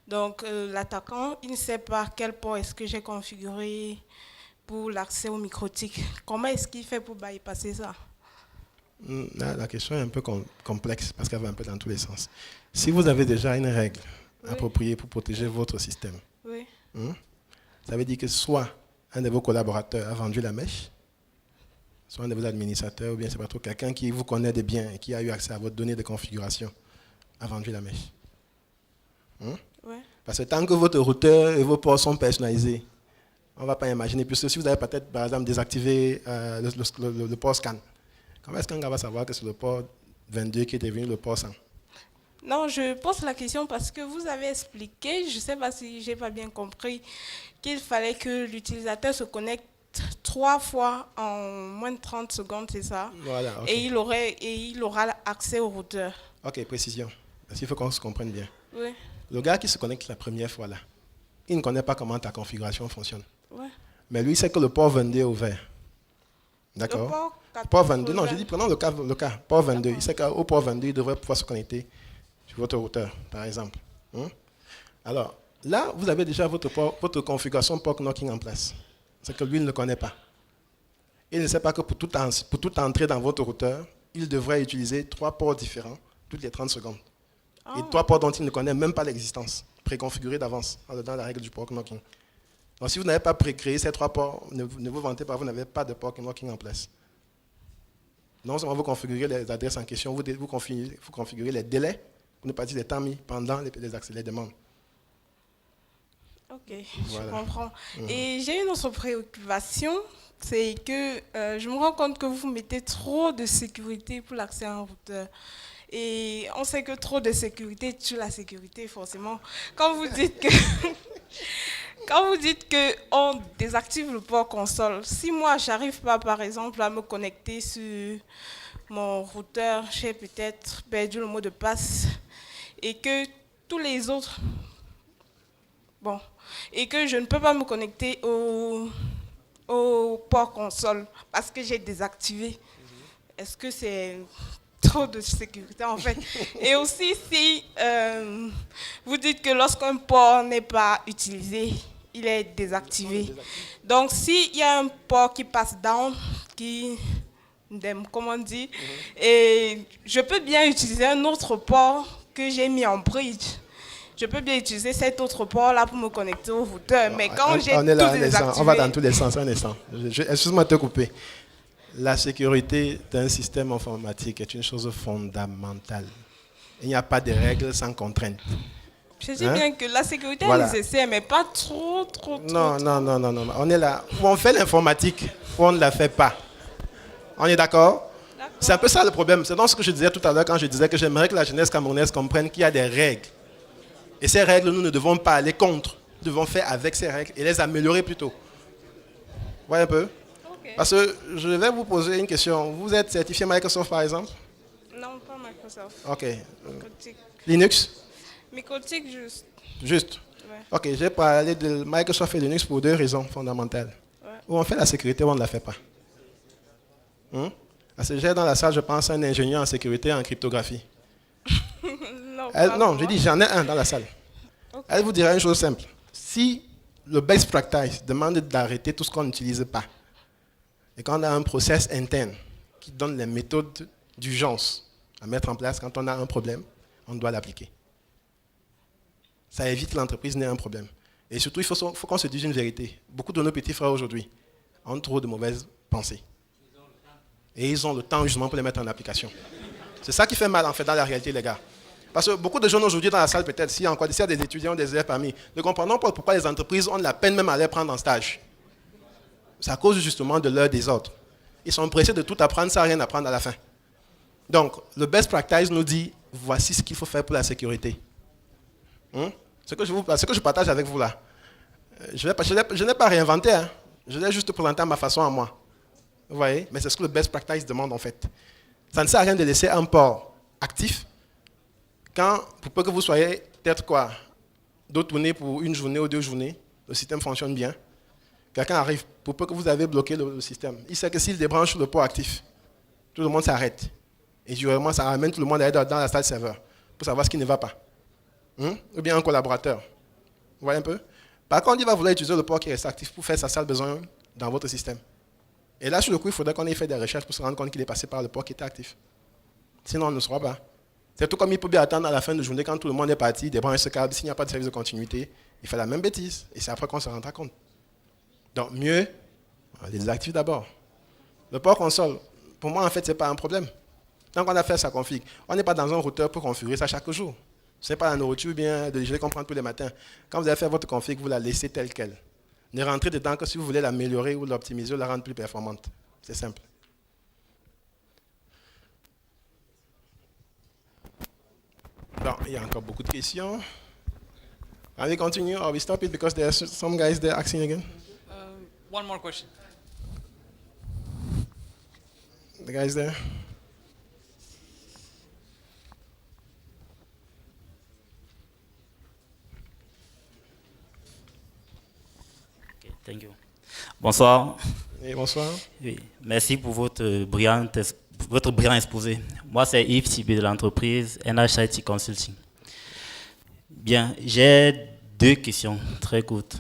Donc l'attaquant, il ne sait pas quel port est-ce que j'ai configuré pour l'accès au Microtik. Comment est-ce qu'il fait pour bypasser ça? La question est un peu complexe parce qu'elle va un peu dans tous les sens. Si vous avez déjà une règle appropriée pour protéger votre système, ça veut dire que soit un de vos collaborateurs a vendu la mèche, soit un de vos administrateurs, ou bien c'est pas trop quelqu'un qui vous connaît de bien et qui a eu accès à votre donnée de configuration a vendu la mèche. Parce que tant que votre routeur et vos ports sont personnalisés, on ne va pas imaginer, puisque si vous avez peut-être par exemple désactivé le port scan, comment est-ce qu'un gars va savoir que c'est le port 22 qui est devenu le port 100? Non, je pose la question parce que vous avez expliqué, je ne sais pas si je n'ai pas bien compris, qu'il fallait que l'utilisateur se connecte 3 fois en moins de 30 secondes, c'est ça? Voilà, okay. Et il aura accès au routeur. Ok, précision. Parce qu'il faut qu'on se comprenne bien. Oui. Le gars qui se connecte la première fois là, il ne connaît pas comment ta configuration fonctionne. Ouais. Mais lui, il sait que le port 22 est ouvert. D'accord? Le port 14 Port 22, non, je ouvert. dis, prenons le cas, port 22. Il sait qu'au port 22, il devrait pouvoir se connecter sur votre routeur, par exemple. Hein? Alors, là, vous avez déjà votre configuration port knocking en place. C'est que lui ne le connaît pas. Il ne sait pas que pour toute entrée dans votre routeur, il devrait utiliser 3 ports différents toutes les 30 secondes. Et 3 ports dont il ne connaît même pas l'existence, préconfigurés d'avance, dans la règle du port knocking. Donc, si vous n'avez pas précréé ces 3 ports, ne vous vantez pas, vous n'avez pas de port knocking en place. Non seulement vous configurez les adresses en question, vous configurez les délais, pour ne pas dire les temps mis pendant les demandes. Ok, Voilà. je comprends. Et j'ai une autre préoccupation, c'est que je me rends compte que vous mettez trop de sécurité pour l'accès à un routeur. Et on sait que trop de sécurité tue la sécurité, forcément. Quand vous dites que quand vous dites qu'on désactive le port console, si moi, j'arrive pas, par exemple, à me connecter sur mon routeur, j'ai peut-être perdu le mot de passe, et que tous les autres... Bon, et que je ne peux pas me connecter au port console parce que j'ai désactivé. Est-ce que c'est trop de sécurité en fait? Et aussi, si vous dites que lorsqu'un port n'est pas utilisé, il est désactivé. Donc, s'il y a un port qui passe down, comme on dit, et je peux bien utiliser un autre port que j'ai mis en bridge. Je peux bien utiliser cet autre port-là pour me connecter au routeur, mais quand j'ai tout désactivé... On va dans tous les sens, un instant. Excuse-moi de te couper. La sécurité d'un système informatique est une chose fondamentale. Il n'y a pas de règles sans contraintes. Je dis bien que la sécurité Voilà. est nécessaire, mais pas trop. Non. On est là. Où on fait l'informatique, où on ne la fait pas. On est d'accord? C'est un peu ça le problème. C'est dans ce que je disais tout à l'heure quand je disais que j'aimerais que la jeunesse camerounaise comprenne qu'il y a des règles. Et ces règles, nous ne devons pas aller contre. Nous devons faire avec ces règles et les améliorer plutôt. Vous voyez un peu? Okay. Parce que je vais vous poser une question. Vous êtes certifié Microsoft, par exemple? Non, pas Microsoft. OK. Microtik. Linux? Microtik, juste. Juste. Ouais. OK, j'ai parlé de Microsoft et Linux pour 2 raisons fondamentales. Ouais. Où on fait la sécurité, où on ne la fait pas. Parce que j'ai dans la salle, je pense, un ingénieur en sécurité et en cryptographie. Non, je dis, j'en ai un dans la salle. Okay. Elle vous dira une chose simple. Si le best practice demande d'arrêter tout ce qu'on n'utilise pas, et qu'on a un process interne qui donne les méthodes d'urgence à mettre en place quand on a un problème, on doit l'appliquer. Ça évite que l'entreprise n'ait un problème. Et surtout, il faut qu'on se dise une vérité. Beaucoup de nos petits frères aujourd'hui ont trop de mauvaises pensées. Et ils ont le temps justement pour les mettre en application. C'est ça qui fait mal en fait dans la réalité, les gars. Parce que beaucoup de jeunes aujourd'hui dans la salle, peut-être, s'il y a des étudiants, des élèves parmi, ne comprendront pas pourquoi les entreprises ont de la peine même à les prendre en stage. C'est à cause justement de leur désordre. Ils sont pressés de tout apprendre sans rien apprendre à la fin. Donc, le best practice nous dit, voici ce qu'il faut faire pour la sécurité. Ce que je partage avec vous là, je n'ai pas réinventé, hein. Je l'ai juste présenté à ma façon à moi. Vous voyez? Mais c'est ce que le best practice demande en fait. Ça ne sert à rien de laisser un port actif pour peu que vous soyez peut-être quoi, d'autres tournées pour 1 journée ou 2 journées, le système fonctionne bien. Quelqu'un arrive, pour peu que vous avez bloqué le système, il sait que s'il débranche le port actif, tout le monde s'arrête. Et vraiment, ça ramène tout le monde à être dans la salle serveur pour savoir ce qui ne va pas. Ou bien un collaborateur. Vous voyez un peu? Par contre, il va vouloir utiliser le port qui reste actif pour faire sa salle besoin dans votre système. Et là, sur le coup, il faudrait qu'on ait fait des recherches pour se rendre compte qu'il est passé par le port qui était actif. Sinon, on ne saura pas. C'est tout comme il peut bien attendre à la fin de journée quand tout le monde est parti, débrancher ce câble. S'il n'y a pas de service de continuité, il fait la même bêtise. Et c'est après qu'on se rendra compte. Donc, mieux, on les désactive d'abord. Le port console, pour moi, en fait, ce n'est pas un problème. Tant qu'on a fait sa config, on n'est pas dans un routeur pour configurer ça chaque jour. Ce n'est pas la nourriture bien de je comprendre tous les matins. Quand vous avez fait votre config, vous la laissez telle qu'elle. Ne rentrez dedans que si vous voulez l'améliorer ou l'optimiser ou la rendre plus performante. C'est simple. Bon, il y a encore beaucoup de questions. Can we continue or we stop it because there are some guys there asking again? One more question. The guys there? Thank you. Bonsoir. Et bonsoir. Oui, merci pour votre brillant exposé. Moi, c'est Yves Thibé de l'entreprise NHIT Consulting. Bien, j'ai 2 questions très courtes.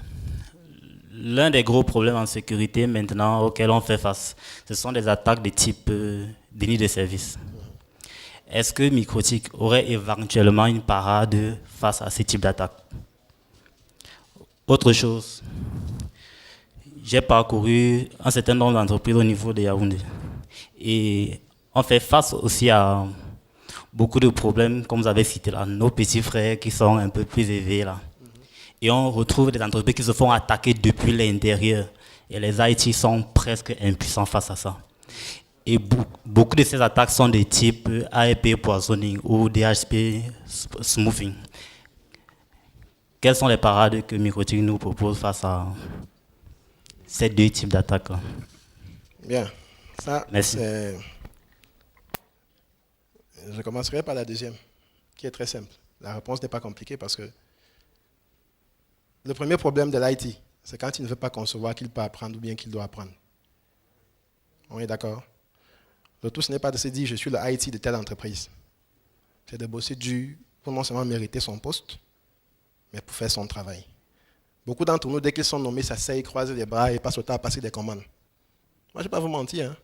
L'un des gros problèmes en sécurité maintenant auxquels on fait face, ce sont des attaques de type déni de service. Est-ce que Microtik aurait éventuellement une parade face à ce type d'attaque? Autre chose, j'ai parcouru un certain nombre d'entreprises au niveau de Yaoundé. Et on fait face aussi à beaucoup de problèmes, comme vous avez cité là, nos petits frères qui sont un peu plus éveillés là. Et on retrouve des entreprises qui se font attaquer depuis l'intérieur. Et les IT sont presque impuissants face à ça. Et beaucoup de ces attaques sont de type AEP poisoning ou DHP smoothing. Quelles sont les parades que Microtik nous propose face à ces 2 types d'attaques? Bien. Ça, merci. Je commencerai par la deuxième, qui est très simple. La réponse n'est pas compliquée parce que le premier problème de l'IT, c'est quand il ne veut pas concevoir qu'il peut apprendre ou bien qu'il doit apprendre. On est d'accord? Le tout, ce n'est pas de se dire je suis le IT de telle entreprise. C'est de bosser dur pour non seulement mériter son poste, mais pour faire son travail. Beaucoup d'entre nous, dès qu'ils sont nommés, s'asseyent, croisent les bras et passent le temps à passer des commandes. Moi, je ne vais pas vous mentir. Hein.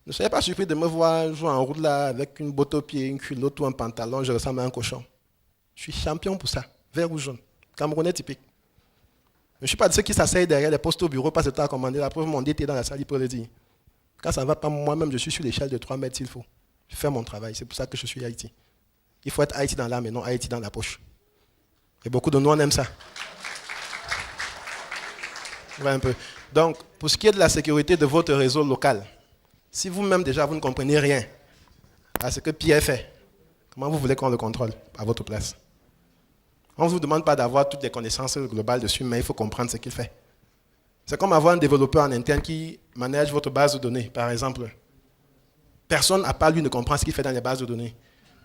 Ne soyez pas surpris de me voir jouer en route là avec une botte au pied, une culotte ou un pantalon, je ressemble à un cochon. Je suis champion pour ça, vert ou jaune. Camerounais typique. Je ne suis pas de ceux qui s'asseyent derrière les postes au bureau, passent le temps à commander. La preuve, mon DT dans la salle, il peut le dire. Quand ça ne va pas, moi-même, je suis sur l'échelle de 3 mètres s'il faut. Je fais mon travail, c'est pour ça que je suis IT. Il faut être IT dans l'âme et non IT dans la poche. Et beaucoup de nous, on aime ça. Ouais, un peu. Donc, pour ce qui est de la sécurité de votre réseau local, si vous-même déjà vous ne comprenez rien à ce que Pierre fait, comment vous voulez qu'on le contrôle à votre place? On ne vous demande pas d'avoir toutes les connaissances globales dessus, mais il faut comprendre ce qu'il fait. C'est comme avoir un développeur en interne qui manage votre base de données, par exemple. Personne à part lui ne comprend ce qu'il fait dans les bases de données.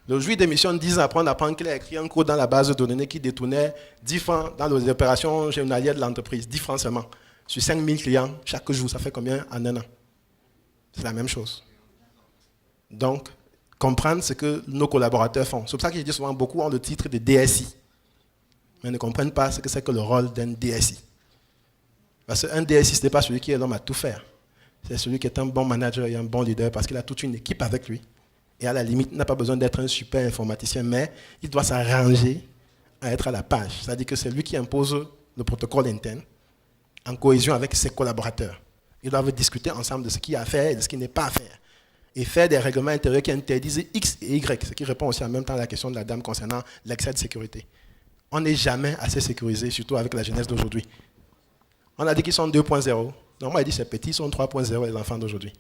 Le juge démissionne 10 ans après on apprend qu'il a écrit un code dans la base de données qui détournait 10 francs dans les opérations journalières de l'entreprise, 10 francs seulement. Sur 5000 clients, chaque jour, ça fait combien en un an? C'est la même chose. Donc, comprendre ce que nos collaborateurs font. C'est pour ça que je dis souvent, beaucoup ont le titre de DSI, mais ne comprennent pas ce que c'est que le rôle d'un DSI. Parce qu'un DSI, ce n'est pas celui qui est l'homme à tout faire. C'est celui qui est un bon manager et un bon leader parce qu'il a toute une équipe avec lui. Et à la limite, il n'a pas besoin d'être un super informaticien, mais il doit s'arranger à être à la page. C'est-à-dire que c'est lui qui impose le protocole interne en cohésion avec ses collaborateurs. Ils doivent discuter ensemble de ce qu'il y a à faire et de ce qui n'est pas à faire. Et faire des règlements intérieurs qui interdisent X et Y, ce qui répond aussi en même temps à la question de la dame concernant l'excès de sécurité. On n'est jamais assez sécurisé, surtout avec la jeunesse d'aujourd'hui. On a dit qu'ils sont 2.0. Non, moi, il dit c'est petit, ils sont 3.0 les enfants d'aujourd'hui.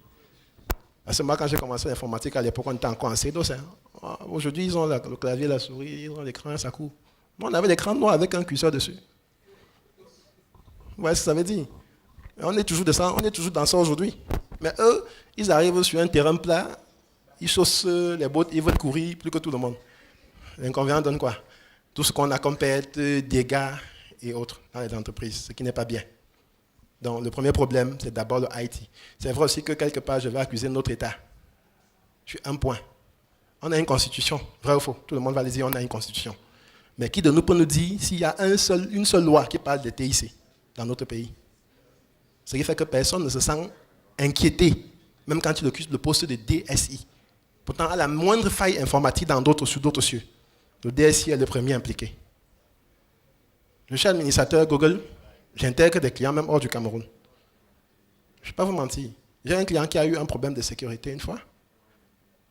Parce que moi, quand j'ai commencé l'informatique, à l'époque, on était encore en CDOS. Hein. Aujourd'hui, ils ont le clavier, la souris, ils ont l'écran, ça court. Nous, on avait l'écran noir avec un curseur dessus. Vous voyez ce que ça veut dire? On est toujours dans ça aujourd'hui. Mais eux, ils arrivent sur un terrain plat, ils chaussent les bottes, ils veulent courir plus que tout le monde. L'inconvénient donne quoi? Tout ce qu'on a comme perte, dégâts et autres dans les entreprises, ce qui n'est pas bien. Donc le premier problème, c'est d'abord le IT. C'est vrai aussi que quelque part, je vais accuser notre État. Sur un point. On a une constitution, vrai ou faux? Tout le monde va le dire, on a une constitution. Mais qui de nous peut nous dire s'il y a une seule loi qui parle de TIC dans notre pays? Ce qui fait que personne ne se sent inquiété, même quand il occupe le poste de DSI. Pourtant, à la moindre faille informatique sur d'autres cieux, le DSI est le premier impliqué. Je suis administrateur Google, j'intègre des clients même hors du Cameroun. Je ne vais pas vous mentir. J'ai un client qui a eu un problème de sécurité une fois.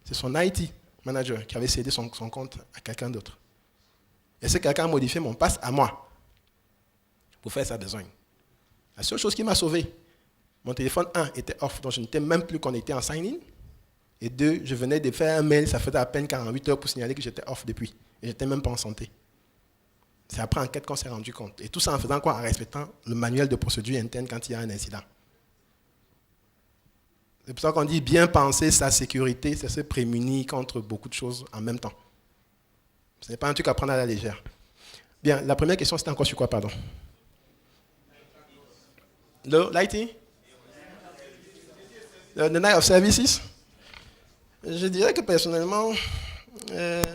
C'est son IT manager qui avait cédé son compte à quelqu'un d'autre. Et ce quelqu'un a modifié mon pass à moi pour faire sa besogne. La seule chose qui m'a sauvé, mon téléphone, 1, était off, donc je n'étais même plus connecté en sign-in. Et 2, je venais de faire un mail, ça faisait à peine 48 heures pour signaler que j'étais off depuis. Et je n'étais même pas en santé. C'est après enquête qu'on s'est rendu compte. Et tout ça en faisant quoi? En respectant le manuel de procédure interne quand il y a un incident. C'est pour ça qu'on dit bien penser sa sécurité, c'est se prémunir contre beaucoup de choses en même temps. Ce n'est pas un truc à prendre à la légère. Bien, la première question, c'était encore sur quoi, pardon? L'IT? The Night of Services? Je dirais que personnellement,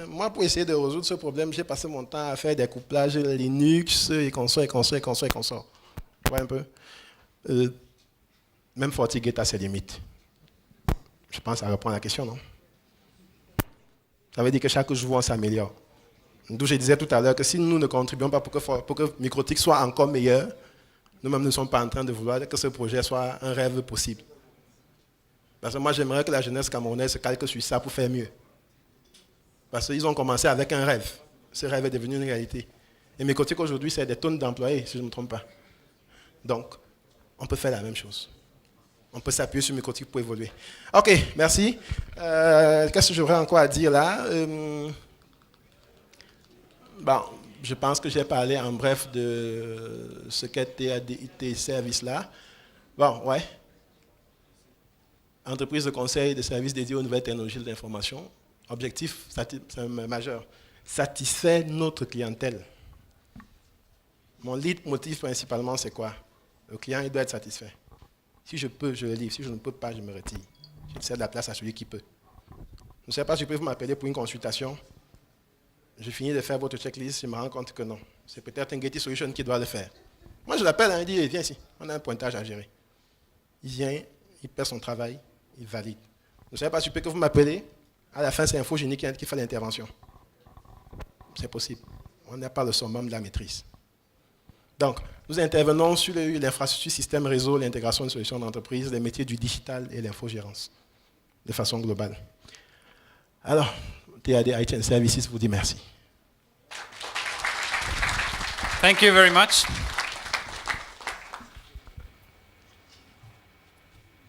moi, pour essayer de résoudre ce problème, j'ai passé mon temps à faire des couplages Linux et consorts. Vous voyez un peu? Même FortiGate a ses limites. Je pense que ça répond à la question, non? Ça veut dire que chaque jour, on s'améliore. D'où je disais tout à l'heure que si nous ne contribuons pas pour que Microtik soit encore meilleur, nous-mêmes ne sommes pas en train de vouloir que ce projet soit un rêve possible. Parce que moi, j'aimerais que la jeunesse camerounaise se calque sur ça pour faire mieux. Parce qu'ils ont commencé avec un rêve. Ce rêve est devenu une réalité. Et Microtik aujourd'hui, c'est des tonnes d'employés, si je ne me trompe pas. Donc, on peut faire la même chose. On peut s'appuyer sur Microtik pour évoluer. OK, merci. Qu'est-ce que j'aurais encore à dire là? Bon, je pense que j'ai parlé en bref de ce qu'est TADIT service-là. Bon, ouais. Entreprise de conseil de services dédiés aux nouvelles technologies de l'information. Objectif majeur, satisfaire notre clientèle. Mon leitmotiv principalement, c'est quoi? Le client, il doit être satisfait. Si je peux, je le livre. Si je ne peux pas, je me retire. Je cède la place à celui qui peut. Je ne sais pas si je peux vous m'appeler pour une consultation. Je finis de faire votre checklist, je me rends compte que non. C'est peut-être un Getty Solution qui doit le faire. Moi, je l'appelle, il dit, viens ici, on a un pointage à gérer. Il vient, il perd son travail, il valide. Je ne sais pas si je peux que vous m'appelez. À la fin, c'est Infogénie qui fait l'intervention. C'est possible. On n'a pas le summum de la maîtrise. Donc, nous intervenons sur l'infrastructure, système, réseau, l'intégration de solutions d'entreprise, les métiers du digital et l'infogérance, de façon globale. Alors, TAD IT Services vous dit merci. Thank you very much.